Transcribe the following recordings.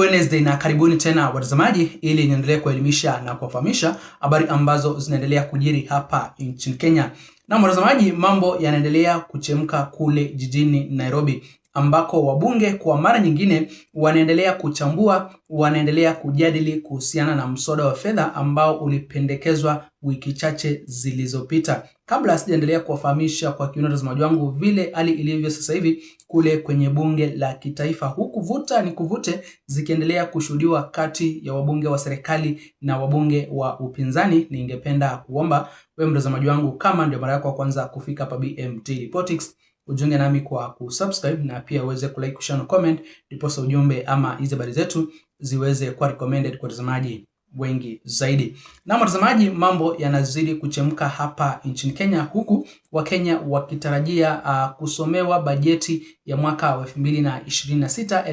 Wednesday na karibuni tena watazamaji, ili niendelee kuelimisha na kuwafahamisha habari ambazo zinaendelea kujiri hapa nchini Kenya. Na watazamaji, mambo yanaendelea kuchemka kule jijini Nairobi, ambako wabunge kwa mara nyingine wanaendelea kuchambua, wanaendelea kujadili kuhusiana na mswada wa fedha ambao ulipendekezwa wiki chache zilizopita. Kabla sijaendelea kuwafahamisha kwa kina watazamaji wangu vile hali ilivyo sasa hivi kule kwenye bunge la kitaifa, huku vuta ni kuvute zikiendelea kushuhudiwa kati ya wabunge wa serikali na wabunge wa upinzani, ningependa kuomba wewe mtazamaji wangu, kama ndio mara yako ya kwanza kufika hapa BMT Reportix, ujiunge nami kwa kusubscribe na pia uweze kulike, kushare na comment, ndipo ujumbe ama hizo habari zetu ziweze kuwa recommended kwa watazamaji wengi zaidi. Na watazamaji, mambo yanazidi kuchemka hapa nchini Kenya, huku Wakenya wakitarajia kusomewa bajeti ya mwaka wa 2026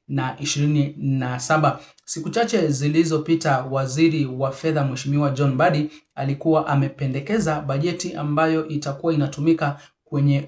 2027. Siku chache zilizopita waziri wa fedha Mheshimiwa John Mbadi alikuwa amependekeza bajeti ambayo itakuwa inatumika kwenye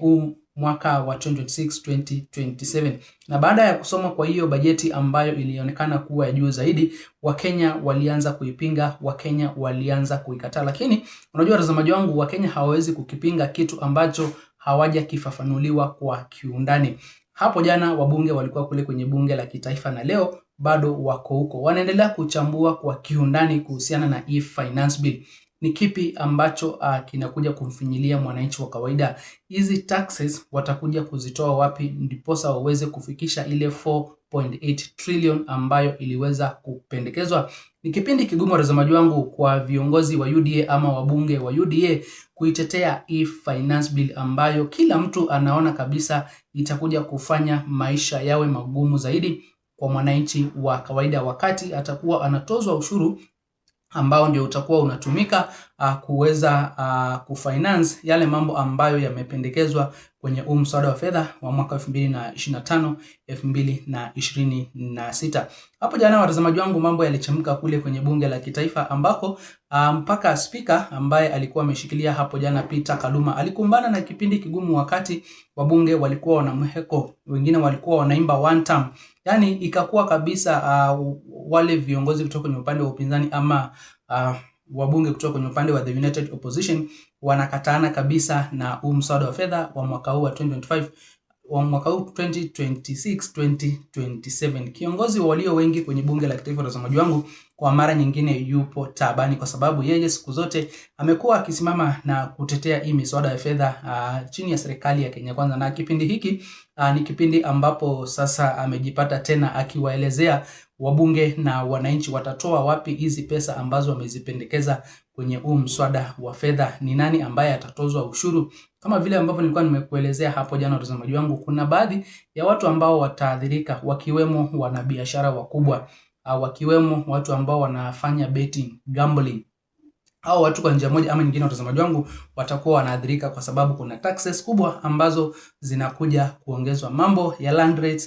mwaka wa 2026-2027. Na baada ya kusoma kwa hiyo bajeti ambayo ilionekana kuwa ya juu zaidi, Wakenya walianza kuipinga, Wakenya walianza kuikataa. Lakini unajua watazamaji wangu, Wakenya hawawezi kukipinga kitu ambacho hawaja kifafanuliwa kwa kiundani. Hapo jana wabunge walikuwa kule kwenye bunge la kitaifa na leo bado wako huko, wanaendelea kuchambua kwa kiundani kuhusiana na e-finance bill. Ni kipi ambacho kinakuja kumfinyilia mwananchi wa kawaida? Hizi taxes watakuja kuzitoa wapi ndiposa waweze kufikisha ile 4.8 trillion ambayo iliweza kupendekezwa? Ni kipindi kigumu watazamaji wangu kwa viongozi wa UDA ama wabunge wa UDA kuitetea e-finance bill ambayo kila mtu anaona kabisa itakuja kufanya maisha yawe magumu zaidi kwa mwananchi wa kawaida, wakati atakuwa anatozwa ushuru ambao ndio utakuwa unatumika kuweza kufinance yale mambo ambayo yamependekezwa kwenye mswada wa fedha wa mwaka 2025 2026. Hapo jana watazamaji wangu, mambo yalichemka kule kwenye bunge la kitaifa, ambako mpaka speaker ambaye alikuwa ameshikilia hapo jana, Peter Kaluma, alikumbana na kipindi kigumu wakati wabunge walikuwa wanamheko, wengine walikuwa wanaimba one term. Yani ikakuwa kabisa wale viongozi kutoka kwenye upande wa upinzani ama wabunge kutoka kwenye upande wa the United Opposition wanakataana kabisa na mswada wa fedha wa mwaka huu wa 2025 wa mwaka huu 2026-2027. Kiongozi walio wengi kwenye bunge la kitaifa watazamaji wangu, kwa mara nyingine yupo tabani, kwa sababu yeye siku zote amekuwa akisimama na kutetea hii miswada ya fedha chini ya serikali ya Kenya Kwanza. Na kipindi hiki ni kipindi ambapo sasa amejipata tena akiwaelezea wabunge na wananchi watatoa wapi hizi pesa ambazo wamezipendekeza kwenye mswada wa fedha. Ni nani ambaye atatozwa ushuru? Kama vile ambavyo nilikuwa nimekuelezea hapo jana watazamaji wangu, kuna baadhi ya watu ambao wataathirika, wakiwemo wanabiashara wakubwa, wakiwemo watu ambao wanafanya betting, gambling. Hao watu kwa njia moja ama nyingine watazamaji wangu watakuwa wanaathirika, kwa sababu kuna taxes kubwa ambazo zinakuja kuongezwa. Mambo ya land rates,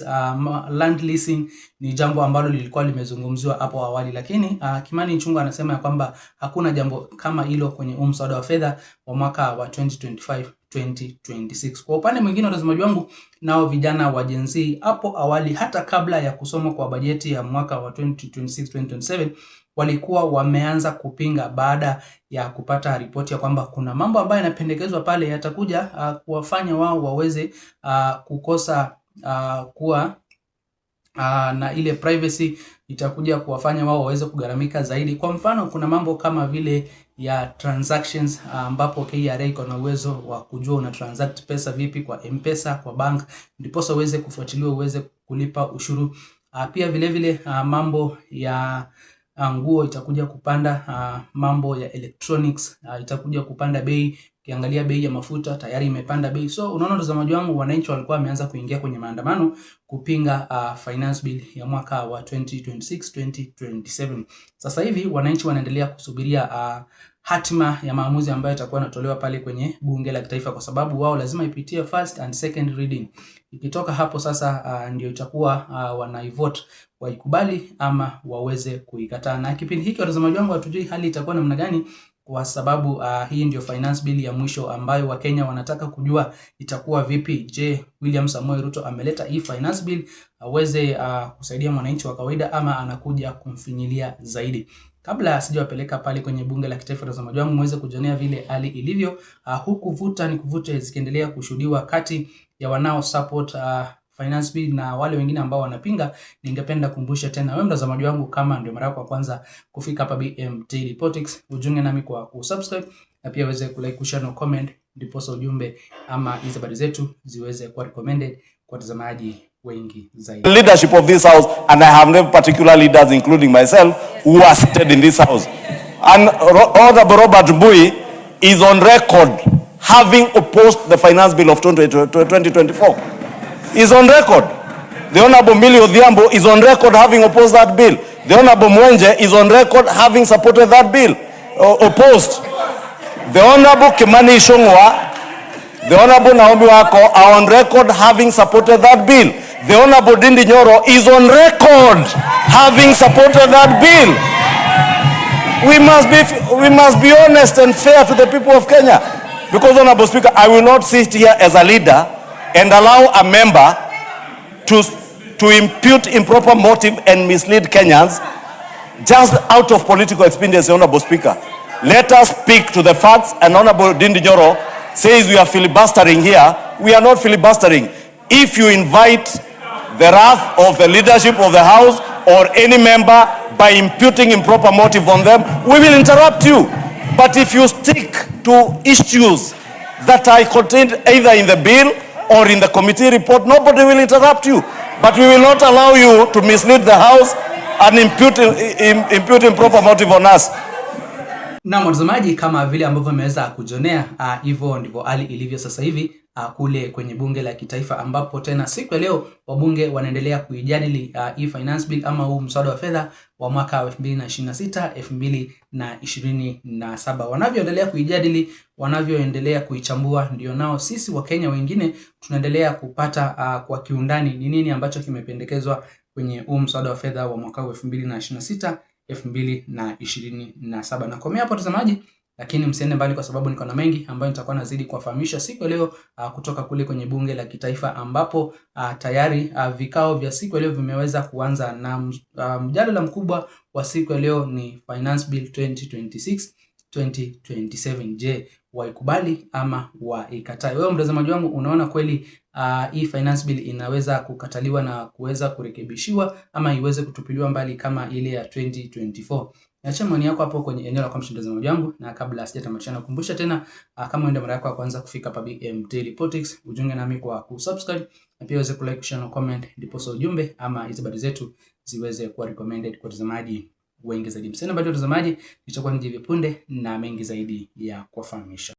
land leasing ni jambo ambalo lilikuwa limezungumziwa hapo awali, lakini Kimani Ichung'wah anasema ya kwamba hakuna jambo kama hilo kwenye mswada wa fedha wa mwaka wa 2025-2026. Kwa upande mwingine watazamaji wangu, nao vijana wa Gen Z hapo awali, hata kabla ya kusoma kwa bajeti ya mwaka wa 2026-2027, walikuwa wameanza kupinga baada ya kupata ripoti ya kwamba kuna mambo ambayo yanapendekezwa pale yatakuja kuwafanya wao waweze kukosa kuwa na ile privacy, itakuja kuwafanya wao waweze kugaramika zaidi. Kwa mfano, kuna mambo kama vile ya transactions ambapo KRA iko na uwezo wa kujua una transact pesa vipi kwa M-Pesa, kwa bank, ndipo uweze kufuatiliwa, uweze kulipa ushuru. Pia vile vile mambo ya nguo itakuja kupanda, mambo ya electronics itakuja kupanda bei. Ukiangalia bei ya mafuta tayari imepanda bei. So unaona watazamaji wangu, wananchi walikuwa wameanza kuingia kwenye maandamano kupinga finance bill ya mwaka wa 2026-2027. Sasa hivi wananchi wanaendelea kusubiria hatima ya maamuzi ambayo itakuwa inatolewa pale kwenye bunge la kitaifa, kwa sababu wao lazima ipitie first and second reading. Ikitoka hapo sasa ndio itakuwa wanaivote waikubali ama waweze kuikataa. Na kipindi hiki watazamaji wangu, hatujui hali itakuwa namna gani kwa sababu hii ndio finance bill ya mwisho ambayo Wakenya wanataka kujua itakuwa vipi. Je, William Samoei Ruto ameleta hii finance bill aweze kusaidia mwananchi wa kawaida ama anakuja kumfinyilia zaidi? Kabla sijawapeleka pale kwenye bunge la kitaifa, watazamaji wangu muweze kujionea vile hali ilivyo, huku vuta ni kuvute zikiendelea kushuhudiwa kati ya wanao support finance bill na wale wengine ambao wanapinga. Ningependa kukumbusha tena wewe mtazamaji wangu, kama ndio mara yako ya kwanza kufika hapa BM Daily Politics, ujiunge nami kwa kusubscribe na pia uweze kulike, kushare na comment, ndipo ujumbe ama hizo habari zetu ziweze kuwa recommended kwa watazamaji wengi zaidi. Leadership of this house, and I have no particular leaders including myself who are seated in this house. And Honorable Robert Mbui is on record having opposed the finance bill of 2024. Is on record. The Honorable Millie Odhiambo is on record having opposed that bill. The Honorable Mwenje is on record having supported that bill, opposed. The Honorable Kimani Ichung'wah, the Honorable Naomi Wako are on record having supported that bill. The Honorable Ndindi Nyoro is on record having supported that bill. We must be honest and fair to the people of Kenya. Because, Honorable Speaker, I will not sit here as a leader and allow a member to impute improper motive and mislead Kenyans just out of political expediency. Honorable Speaker, let us speak to the facts. And Honorable Ndindi Nyoro says we are filibustering here. We are not filibustering. If you invite the wrath of the leadership of the House or any member by imputing improper motive on them, we will interrupt you. But if you stick to issues that are contained either in the bill or in the committee report, nobody will interrupt you. But we will not allow you to mislead the House and impute improper motive on us. Na mtazamaji, kama vile ambavyo mmeweza kujionea, hivyo ndivyo hali ilivyo sasa hivi kule kwenye bunge la kitaifa, ambapo tena siku ya leo wabunge wanaendelea kuijadili hii finance bill ama huu mswada wa fedha wa mwaka 2026 2027. Wanavyoendelea kuijadili, wanavyoendelea kuichambua, ndio nao sisi wa Kenya wengine tunaendelea kupata kwa kiundani ni nini ambacho kimependekezwa kwenye huu mswada wa fedha wa mwaka 2026 2027. Na kwa hapo watazamaji, lakini msiende mbali kwa sababu niko na mengi ambayo nitakuwa nazidi kuwafahamisha siku leo kutoka kule kwenye bunge la kitaifa, ambapo tayari vikao vya siku leo vimeweza kuanza, na mjadala mkubwa wa siku leo ni finance bill 2026-2027. Je, waikubali ama waikatai? Wewe mtazamaji wangu, unaona kweli hii finance bill inaweza kukataliwa na kuweza kurekebishiwa ama iweze kutupiliwa mbali kama ile ya 2024? Niacha maoni yako hapo kwenye eneo la comment mtazamaji wangu, na kabla sijatamatisha nakukumbusha tena kama ndio mara yako ya kwanza kufika hapa BM Daily Politics, ujiunge nami kwa kusubscribe na pia uweze kulike, share na comment, ndipo ujumbe ama hizo habari zetu ziweze kuwa recommended kwa watazamaji wengi zaidi. Msena bado watazamaji, nitakuwa nijivi punde na mengi zaidi ya kuwafahamisha.